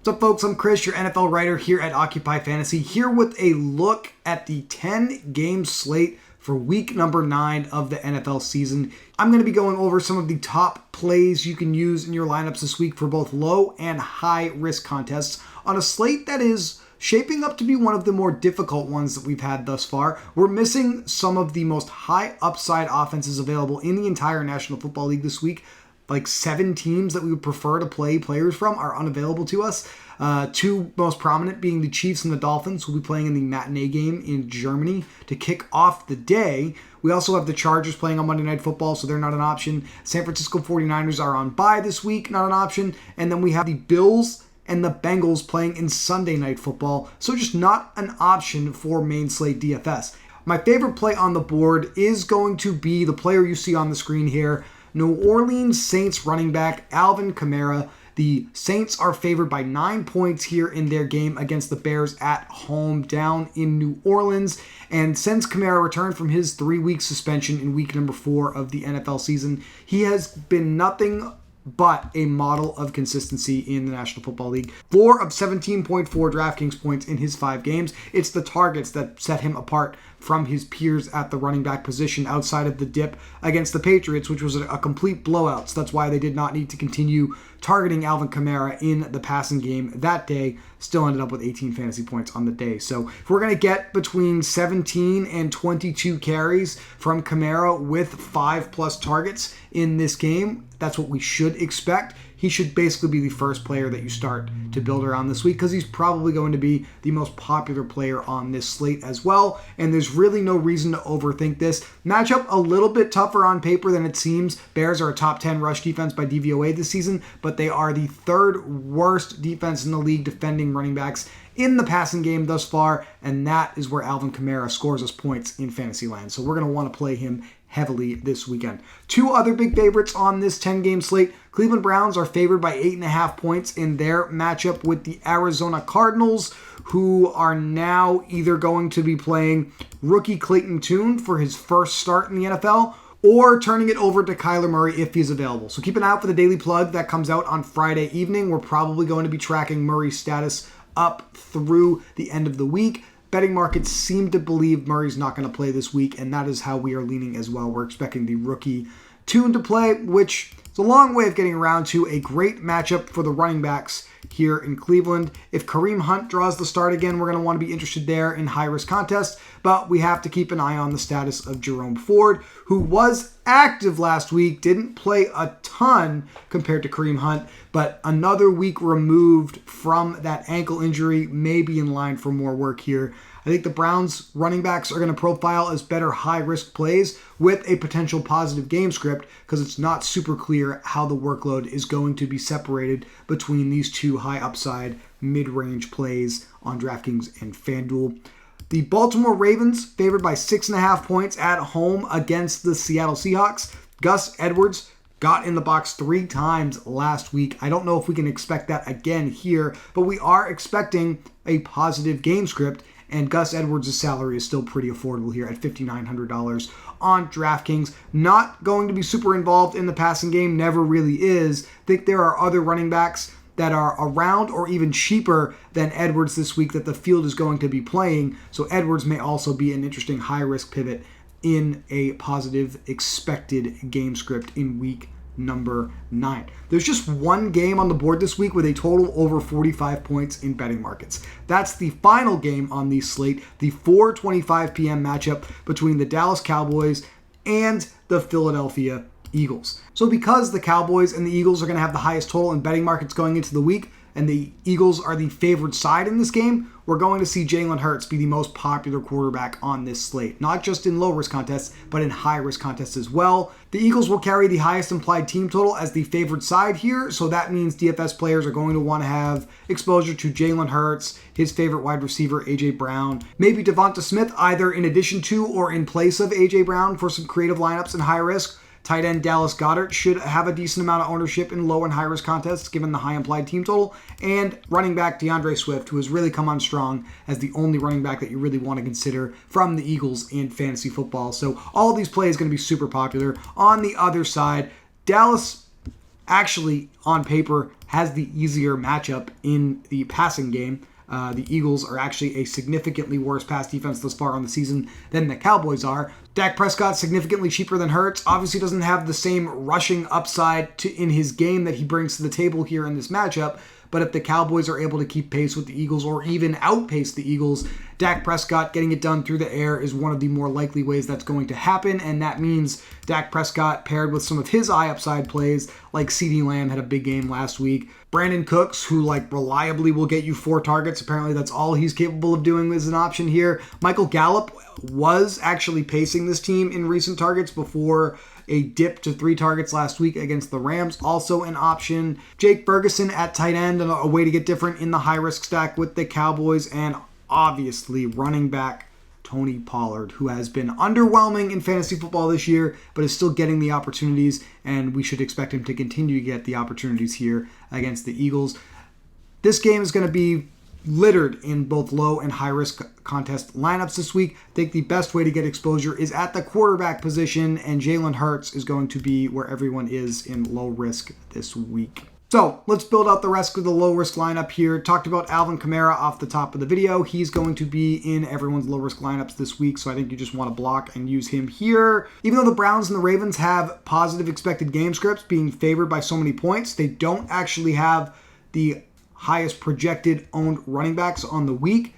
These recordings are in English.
What's up, folks? I'm Chris, your NFL writer here at Occupy Fantasy, here with a look at the 10-game slate for week number 9 of the NFL season. I'm going to be going over some of the top plays you can use in your lineups this week for both low and high risk contests on a slate that is shaping up to be one of the more difficult ones that we've had thus far. We're missing some of the most high upside offenses available in the entire National Football League this week. Like 7 teams that we would prefer to play players from are unavailable to us. 2 most prominent being the Chiefs and the Dolphins, who will be playing in the matinee game in Germany to kick off the day. We also have the Chargers playing on Monday Night Football, so they're not an option. San Francisco 49ers are on bye this week, not an option. And then we have the Bills and the Bengals playing in Sunday Night Football, so just not an option for main slate DFS. My favorite play on the board is going to be the player you see on the screen here, New Orleans Saints running back Alvin Kamara. The Saints are favored by 9 points here in their game against the Bears at home down in New Orleans. And since Kamara returned from his 3-week suspension in week number 4 of the NFL season, he has been nothing but a model of consistency in the National Football League. 4 of 17.4 DraftKings points in his 5 games. It's the targets that set him apart from his peers at the running back position outside of the dip against the Patriots, which was a complete blowout. So that's why they did not need to continue targeting Alvin Kamara in the passing game that day. Still ended up with 18 fantasy points on the day. So if we're going to get between 17 and 22 carries from Kamara with 5+ targets in this game, that's what we should expect. He should basically be the first player that you start to build around this week because he's probably going to be the most popular player on this slate as well. And there's really no reason to overthink this. Matchup a little bit tougher on paper than it seems. Bears are a top 10 rush defense by DVOA this season, but they are the 3rd worst defense in the league defending running backs in the passing game thus far, and that is where Alvin Kamara scores us points in fantasy land. So we're going to want to play him heavily this weekend. 2 other big favorites on this 10-game slate. Cleveland Browns are favored by 8.5 points in their matchup with the Arizona Cardinals, who are now either going to be playing rookie Clayton Tune for his first start in the NFL, or turning it over to Kyler Murray if he's available. So keep an eye out for the Daily Plug that comes out on Friday evening. We're probably going to be tracking Murray's status up through the end of the week. Betting markets seem to believe Murray's not going to play this week, and that is how we are leaning as well. We're expecting the rookie Tune to play, which is a long way of getting around to a great matchup for the running backs here in Cleveland. If Kareem Hunt draws the start again, we're going to want to be interested there in high-risk contests, but we have to keep an eye on the status of Jerome Ford, who was active last week, didn't play a ton compared to Kareem Hunt, but another week removed from that ankle injury, may be in line for more work here. I think the Browns running backs are going to profile as better high-risk plays with a potential positive game script because it's not super clear how the workload is going to be separated between these 2 high-upside mid-range plays on DraftKings and FanDuel. The Baltimore Ravens favored by 6.5 points at home against the Seattle Seahawks. Gus Edwards got in the box 3 times last week. I don't know if we can expect that again here, but we are expecting a positive game script, and Gus Edwards' salary is still pretty affordable here at $5,900 on DraftKings. Not going to be super involved in the passing game, never really is. I think there are other running backs that are around or even cheaper than Edwards this week that the field is going to be playing, so Edwards may also be an interesting high-risk pivot in a positive expected game script in week number 9. There's just 1 game on the board this week with a total over 45 points in betting markets. That's the final game on the slate, the 4:25 p.m. matchup between the Dallas Cowboys and the Philadelphia Eagles. So because the Cowboys and the Eagles are going to have the highest total in betting markets going into the week, and the Eagles are the favored side in this game, we're going to see Jalen Hurts be the most popular quarterback on this slate. Not just in low-risk contests, but in high-risk contests as well. The Eagles will carry the highest implied team total as the favored side here, so that means DFS players are going to want to have exposure to Jalen Hurts, his favorite wide receiver, A.J. Brown, maybe Devonta Smith, either in addition to or in place of A.J. Brown for some creative lineups in high risk. Tight end Dallas Goedert should have a decent amount of ownership in low and high risk contests given the high implied team total. And running back DeAndre Swift, who has really come on strong as the only running back that you really want to consider from the Eagles in fantasy football. So all of these plays going to be super popular. On the other side, Dallas actually, on paper, has the easier matchup in the passing game. The Eagles are actually a significantly worse pass defense thus far on the season than the Cowboys are. Dak Prescott, significantly cheaper than Hurts, obviously doesn't have the same rushing upside in his game that he brings to the table here in this matchup. But if the Cowboys are able to keep pace with the Eagles or even outpace the Eagles, Dak Prescott getting it done through the air is one of the more likely ways that's going to happen. And that means Dak Prescott paired with some of his eye upside plays, like CeeDee Lamb had a big game last week. Brandon Cooks, who reliably will get you 4 targets. Apparently that's all he's capable of doing as an option here. Michael Gallup was actually pacing this team in recent targets before a dip to 3 targets last week against the Rams, also an option. Jake Ferguson at tight end, a way to get different in the high-risk stack with the Cowboys, and obviously running back Tony Pollard, who has been underwhelming in fantasy football this year, but is still getting the opportunities, and we should expect him to continue to get the opportunities here against the Eagles. This game is going to be littered in both low and high risk contest lineups this week. I think the best way to get exposure is at the quarterback position, and Jalen Hurts is going to be where everyone is in low risk this week. So let's build out the rest of the low risk lineup here. Talked about Alvin Kamara off the top of the video. He's going to be in everyone's low risk lineups this week, so I think you just want to block and use him here. Even though the Browns and the Ravens have positive expected game scripts, being favored by so many points, they don't actually have the highest projected owned running backs on the week.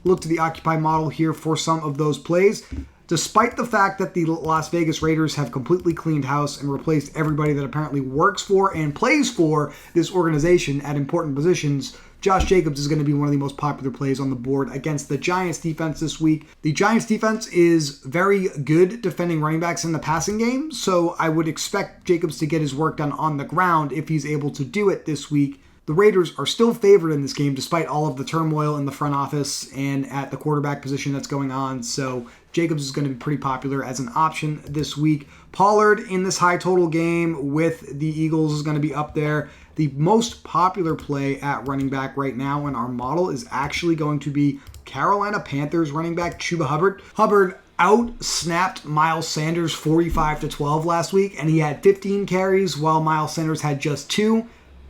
Look to the Occupy model here for some of those plays. Despite the fact that the Las Vegas Raiders have completely cleaned house and replaced everybody that apparently works for and plays for this organization at important positions, Josh Jacobs is going to be one of the most popular plays on the board against the Giants defense this week. The Giants defense is very good defending running backs in the passing game, so I would expect Jacobs to get his work done on the ground if he's able to do it this week. The Raiders are still favored in this game despite all of the turmoil in the front office and at the quarterback position that's going on. So Jacobs is going to be pretty popular as an option this week. Pollard in this high total game with the Eagles is going to be up there. The most popular play at running back right now in our model is actually going to be Carolina Panthers running back Chuba Hubbard. Hubbard out-snapped Miles Sanders 45-12 last week, and he had 15 carries while Miles Sanders had just 2.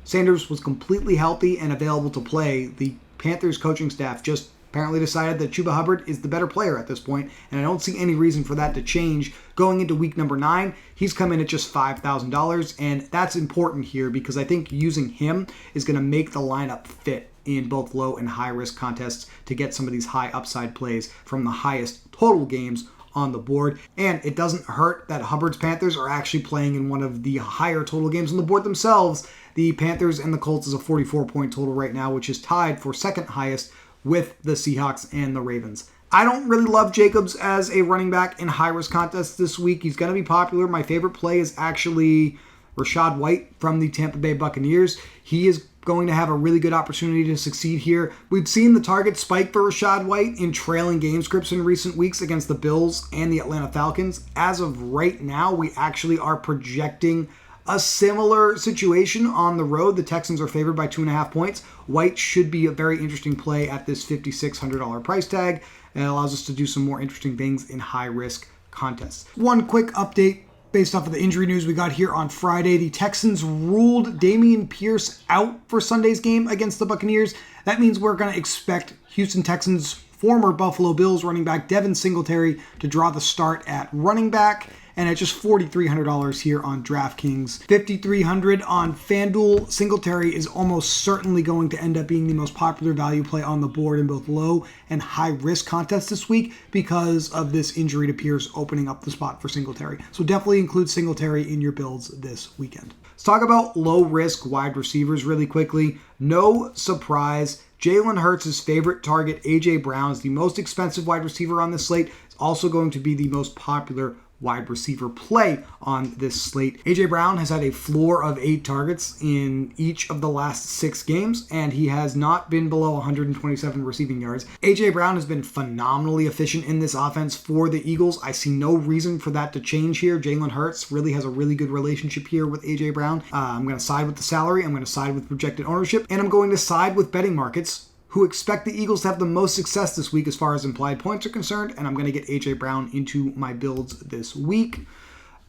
Sanders was completely healthy and available to play. The Panthers coaching staff just apparently decided that Chuba Hubbard is the better player at this point, and I don't see any reason for that to change. Going into week number 9, he's come in at just $5,000, and that's important here because I think using him is going to make the lineup fit in both low and high risk contests to get some of these high upside plays from the highest total games on the board. And it doesn't hurt that Hubbard's Panthers are actually playing in one of the higher total games on the board themselves. The Panthers and the Colts is a 44-point total right now, which is tied for second highest with the Seahawks and the Ravens. I don't really love Jacobs as a running back in high-risk contests this week. He's going to be popular. My favorite play is actually Rachaad White from the Tampa Bay Buccaneers. He is going to have a really good opportunity to succeed here. We've seen the target spike for Rachaad White in trailing game scripts in recent weeks against the Bills and the Atlanta Falcons. As of right now, we actually are projecting a similar situation on the road. The Texans are favored by 2.5 points. White should be a very interesting play at this $5,600 price tag, and it allows us to do some more interesting things in high-risk contests. One quick update based off of the injury news we got here on Friday. The Texans ruled Dameon Pierce out for Sunday's game against the Buccaneers. That means we're going to expect Houston Texans former Buffalo Bills running back Devin Singletary to draw the start at running back. And at just $4,300 here on DraftKings, $5,300 on FanDuel. Singletary is almost certainly going to end up being the most popular value play on the board in both low and high risk contests this week because of this injury to Pierce opening up the spot for Singletary. So definitely include Singletary in your builds this weekend. Let's talk about low risk wide receivers really quickly. No surprise, Jalen Hurts' favorite target, A.J. Brown, is the most expensive wide receiver on this slate. It's also going to be the most popular wide receiver play on this slate. A.J. Brown has had a floor of 8 targets in each of the last 6 games, and he has not been below 127 receiving yards. A.J. Brown has been phenomenally efficient in this offense for the Eagles. I see no reason for that to change here. Jalen Hurts really has a really good relationship here with A.J. Brown. I'm going to side with the salary, I'm going to side with projected ownership, and I'm going to side with betting markets who expect the Eagles to have the most success this week as far as implied points are concerned, and I'm going to get A.J. Brown into my builds this week.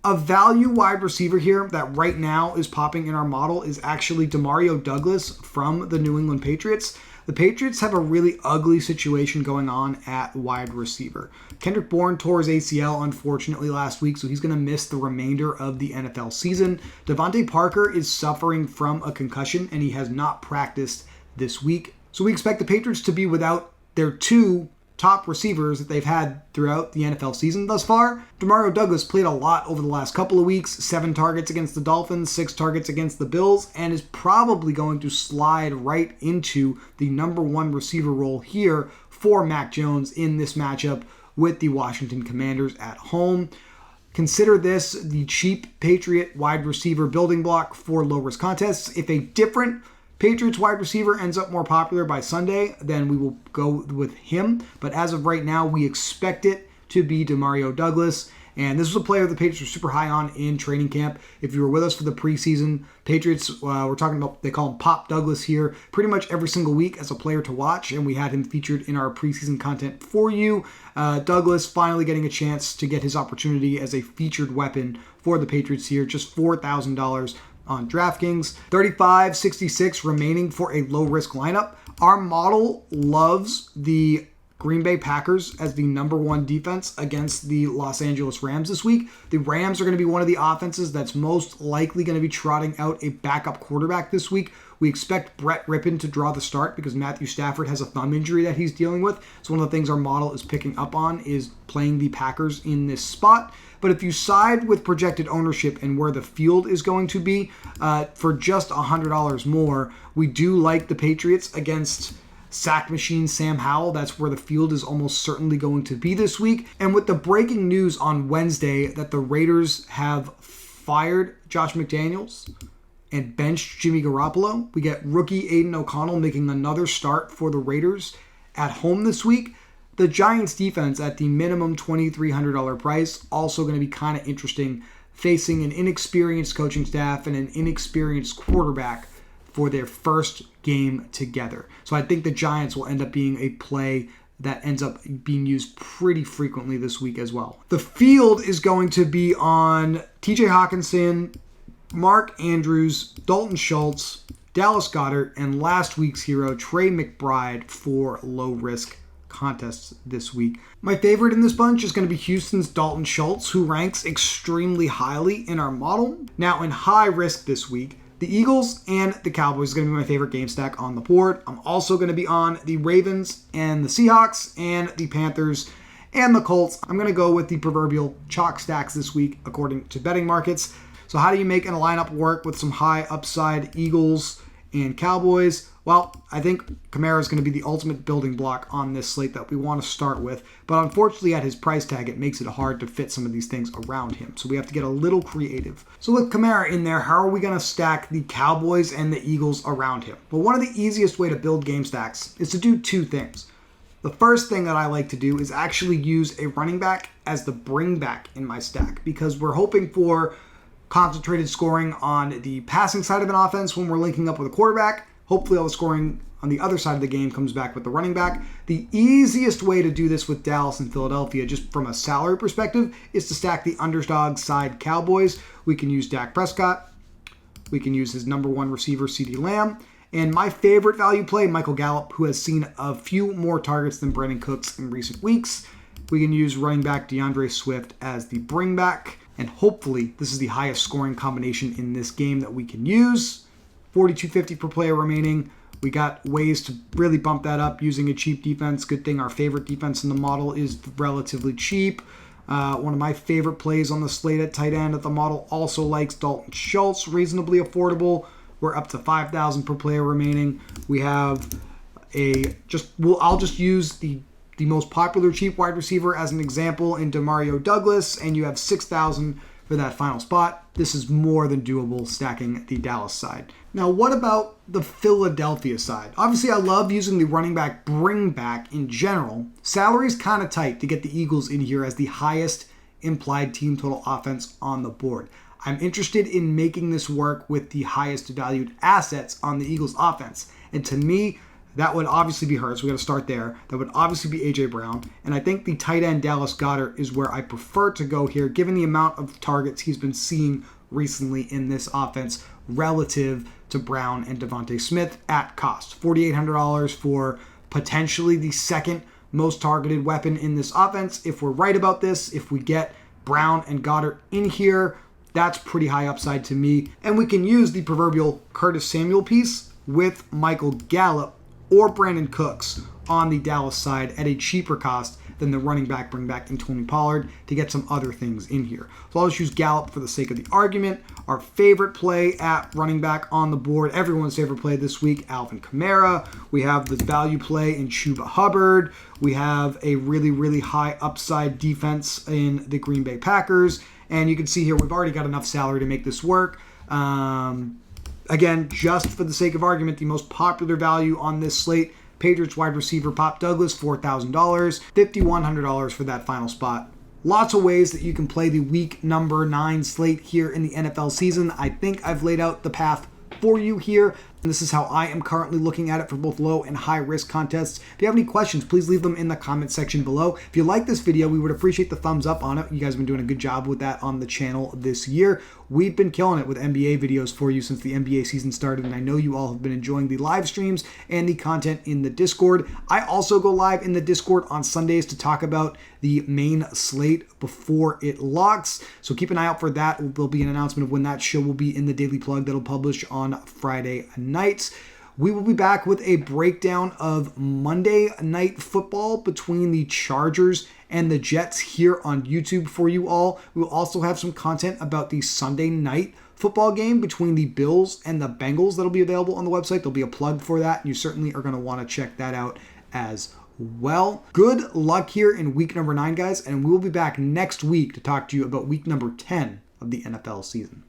A value wide receiver here that right now is popping in our model is actually Demario Douglas from the New England Patriots. The Patriots have a really ugly situation going on at wide receiver. Kendrick Bourne tore his ACL, unfortunately, last week, so he's going to miss the remainder of the NFL season. Devontae Parker is suffering from a concussion, and he has not practiced this week. So we expect the Patriots to be without their two top receivers that they've had throughout the NFL season thus far. Demario Douglas played a lot over the last couple of weeks, 7 targets against the Dolphins, 6 targets against the Bills, and is probably going to slide right into the number 1 receiver role here for Mac Jones in this matchup with the Washington Commanders at home. Consider this the cheap Patriot wide receiver building block for low-risk contests. If a different Patriots wide receiver ends up more popular by Sunday, then we will go with him. But as of right now, we expect it to be Demario Douglas. And this was a player the Patriots were super high on in training camp. If you were with us for the preseason, Patriots, we're talking about, they call him Pop Douglas here, pretty much every single week as a player to watch. And we had him featured in our preseason content for you. Douglas finally getting a chance to get his opportunity as a featured weapon for the Patriots here, just $4,000 on DraftKings. 35.66 remaining for a low-risk lineup. Our model loves the Green Bay Packers as the number 1 defense against the Los Angeles Rams this week. The Rams are going to be one of the offenses that's most likely going to be trotting out a backup quarterback this week. We expect Brett Rippon to draw the start because Matthew Stafford has a thumb injury that he's dealing with. So one of the things our model is picking up on is playing the Packers in this spot. But if you side with projected ownership and where the field is going to be, for just $100 more, we do like the Patriots against sack machine Sam Howell. That's where the field is almost certainly going to be this week. And with the breaking news on Wednesday that the Raiders have fired Josh McDaniels and benched Jimmy Garoppolo, we get rookie Aiden O'Connell making another start for the Raiders at home this week. The Giants defense at the minimum $2,300 price, also going to be kind of interesting, facing an inexperienced coaching staff and an inexperienced quarterback for their first game together. So I think the Giants will end up being a play that ends up being used pretty frequently this week as well. The field is going to be on TJ Hawkinson, Mark Andrews, Dalton Schultz, Dallas Goedert, and last week's hero, Trey McBride, for low-risk contests this week. My favorite in this bunch is going to be Houston's Dalton Schultz, who ranks extremely highly in our model. Now, in high risk this week, the Eagles and the Cowboys is going to be my favorite game stack on the board. I'm also going to be on the Ravens and the Seahawks and the Panthers and the Colts. I'm going to go with the proverbial chalk stacks this week according to betting markets. So how do you make a lineup work with some high upside Eagles and Cowboys? Well, I think Kamara is going to be the ultimate building block on this slate that we want to start with. But unfortunately, at his price tag, it makes it hard to fit some of these things around him. So we have to get a little creative. So with Kamara in there, how are we going to stack the Cowboys and the Eagles around him? Well, one of the easiest way to build game stacks is to do 2 things. The first thing that I like to do is actually use a running back as the bring back in my stack, because we're hoping for concentrated scoring on the passing side of an offense when we're linking up with a quarterback. Hopefully all the scoring on the other side of the game comes back with the running back. The easiest way to do this with Dallas and Philadelphia, just from a salary perspective, is to stack the underdog side Cowboys. We can use Dak Prescott. We can use his number 1 receiver, CeeDee Lamb. And my favorite value play, Michael Gallup, who has seen a few more targets than Brandon Cooks in recent weeks. We can use running back DeAndre Swift as the bring back. And hopefully this is the highest scoring combination in this game that we can use. $42.50 per player remaining. We got ways to really bump that up using a cheap defense. Good thing our favorite defense in the model is relatively cheap. One of my favorite plays on the slate at tight end at the model also likes Dalton Schultz, reasonably affordable. We're up to $5,000 per player remaining. We have I'll just use the most popular cheap wide receiver as an example in Demario Douglas, and you have $6,000 for that final spot. This is more than doable stacking the Dallas side. Now, what about the Philadelphia side? Obviously, I love using the running back bring back in general. Salary's kind of tight to get the Eagles in here as the highest implied team total offense on the board. I'm interested in making this work with the highest valued assets on the Eagles offense. And to me, That would obviously be Hurts. We got to start there. That would obviously be A.J. Brown. And I think the tight end Dallas Goedert is where I prefer to go here, given the amount of targets he's been seeing recently in this offense relative to Brown and Devontae Smith at cost. $4,800 for potentially the second most targeted weapon in this offense. If we're right about this, if we get Brown and Goddard in here, that's pretty high upside to me. And we can use the proverbial Curtis Samuel piece with Michael Gallup or Brandon Cooks on the Dallas side at a cheaper cost than the running back, bring back in Tony Pollard to get some other things in here. So I'll just use Gallup for the sake of the argument. Our favorite play at running back on the board, everyone's favorite play this week, Alvin Kamara. We have the value play in Chuba Hubbard. We have a really, really high upside defense in the Green Bay Packers. And you can see here, we've already got enough salary to make this work. Again, just for the sake of argument, the most popular value on this slate, Patriots wide receiver Pop Douglas, $4,000, $5,100 for that final spot. Lots of ways that you can play the week number 9 slate here in the NFL season. I think I've laid out the path for you here. And this is how I am currently looking at it for both low and high risk contests. If you have any questions, please leave them in the comment section below. If you like this video, we would appreciate the thumbs up on it. You guys have been doing a good job with that on the channel this year. We've been killing it with NBA videos for you since the NBA season started, and I know you all have been enjoying the live streams and the content in the Discord. I also go live in the Discord on Sundays to talk about the main slate before it locks, so keep an eye out for that. There'll be an announcement of when that show will be in the Daily Plug that'll publish on Friday nights. We will be back with a breakdown of Monday Night Football between the Chargers and the Jets here on YouTube for you all. We will also have some content about the Sunday Night Football game between the Bills and the Bengals that'll be available on the website. There'll be a plug for that, and you certainly are going to want to check that out as well. Good luck here in week number 9, guys, and we will be back next week to talk to you about week number 10 of the NFL season.